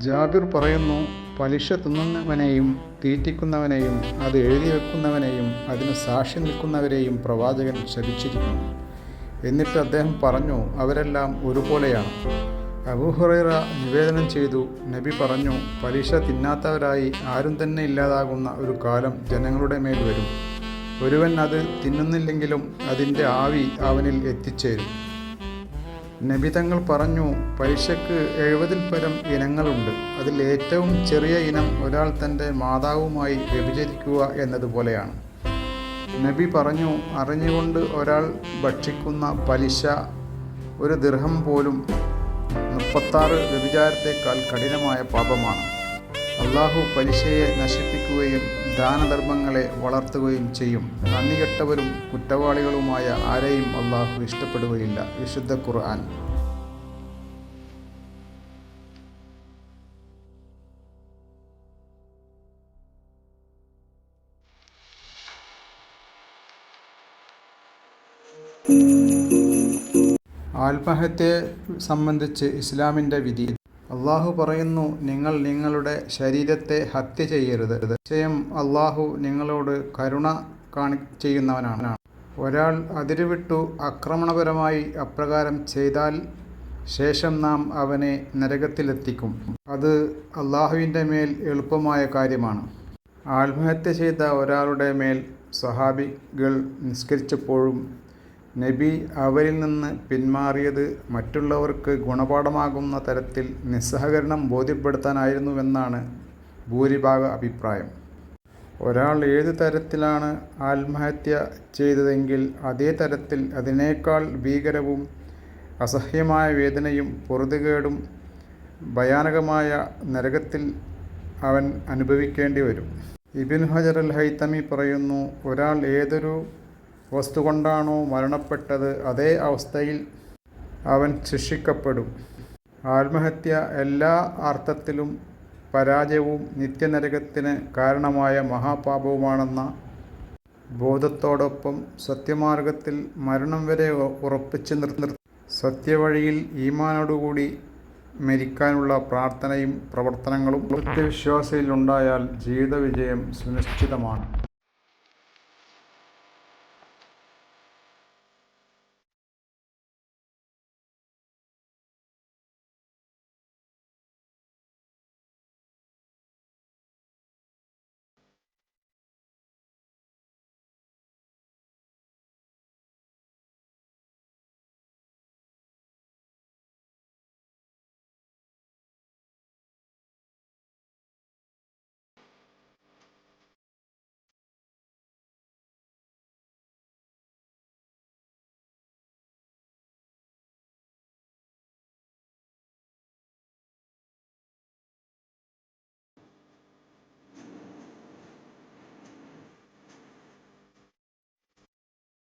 ജാബിർ പറയുന്നു, പലിശ തിന്നുന്നവനെയും തീറ്റിക്കുന്നവനെയും അത് എഴുതി വെക്കുന്നവനെയും അതിന് സാക്ഷി നിൽക്കുന്നവരെയും പ്രവാചകൻ ശപിച്ചിരിക്കുന്നു. എന്നിട്ട് അദ്ദേഹം പറഞ്ഞു, അവരെല്ലാം ഒരുപോലെയാണ്. അബൂ ഹുറൈറ നിവേദനം ചെയ്തു, നബി പറഞ്ഞു, പലിശ തിന്നാത്തവരായി ആരും തന്നെ ഇല്ലാതാകുന്ന ഒരു കാലം ജനങ്ങളുടെ മേൽ വരും. ഒരുവൻ അത് തിന്നുന്നില്ലെങ്കിലും അതിൻ്റെ ആവി അവനിൽ എത്തിച്ചേരും. നബി തങ്ങൾ പറഞ്ഞു, പലിശക്ക് 70-ൽ പരം ഇനങ്ങളുണ്ട്. അതിൽ ഏറ്റവും ചെറിയ ഇനം ഒരാൾ തൻ്റെ മാതാവുമായി വ്യഭിചരിക്കുക എന്നതുപോലെയാണ്. നബി പറഞ്ഞു, അറിഞ്ഞുകൊണ്ട് ഒരാൾ ഭക്ഷിക്കുന്ന പലിശ 1 ദിർഹം പോലും 36 വ്യഭിചാരത്തേക്കാൾ കഠിനമായ പാപമാണ്. അള്ളാഹു പലിശയെ നശിപ്പിക്കുകയും ദാനധർമ്മങ്ങളെ വളർത്തുകയും ചെയ്യും. നന്ദികെട്ടവരും കുറ്റവാളികളുമായ ആരെയും അള്ളാഹു ഇഷ്ടപ്പെടുകയില്ല. വിശുദ്ധ ഖുർആൻ. ആത്മഹത്യയെ സംബന്ധിച്ച് ഇസ്ലാമിൻ്റെ വിധി. അള്ളാഹു പറയുന്നു, നിങ്ങൾ നിങ്ങളുടെ ശരീരത്തെ ഹത്യ ചെയ്യരുത്. നിശ്ചയം അള്ളാഹു നിങ്ങളോട് കരുണ ചെയ്യുന്നവനാണ്. ഒരാൾ അതിരുവിട്ടു ആക്രമണപരമായി അപ്രകാരം ചെയ്താൽ ശേഷം നാം അവനെ നരകത്തിലെത്തിക്കും. അത് അള്ളാഹുവിൻ്റെ മേൽ എളുപ്പമായ കാര്യമാണ്. ആത്മഹത്യ ചെയ്ത ഒരാളുടെ മേൽ സ്വഹാബികൾ നിസ്കരിച്ചപ്പോഴും നബി അവരിൽ നിന്ന് പിന്മാറിയത് മറ്റുള്ളവർക്ക് ഗുണപാഠമാകുന്ന തരത്തിൽ നിസ്സഹകരണം ബോധ്യപ്പെടുത്താനായിരുന്നുവെന്നാണ് ഭൂരിഭാഗ അഭിപ്രായം. ഒരാൾ ഏതു തരത്തിലാണ് ആത്മഹത്യ ചെയ്തതെങ്കിൽ അതേ തരത്തിൽ അതിനേക്കാൾ ഭീകരവും അസഹ്യമായ വേദനയും പൊറുതികേടും ഭയാനകമായ നരകത്തിൽ അവൻ അനുഭവിക്കേണ്ടി വരും. ഇബ്നു ഹജർ അൽ ഹൈതമി പറയുന്നു, ഒരാൾ ഏതൊരു വസ്തു കൊണ്ടാണോ മരണപ്പെട്ടത് അതേ അവസ്ഥയിൽ അവൻ ശിക്ഷിക്കപ്പെടും. ആത്മഹത്യ എല്ലാ അർത്ഥത്തിലും പരാജയവും നിത്യനരകത്തിന് കാരണമായ മഹാപാപവുമാണെന്ന ബോധത്തോടൊപ്പം സത്യമാർഗത്തിൽ മരണം വരെ ഉറപ്പിച്ചു സത്യവഴിയിൽ ഈമാനോടുകൂടി മരിക്കാനുള്ള പ്രാർത്ഥനയും പ്രവർത്തനങ്ങളും സത്യവിശ്വാസിയിലുണ്ടായാൽ ജീവിത വിജയം സുനിശ്ചിതമാണ്.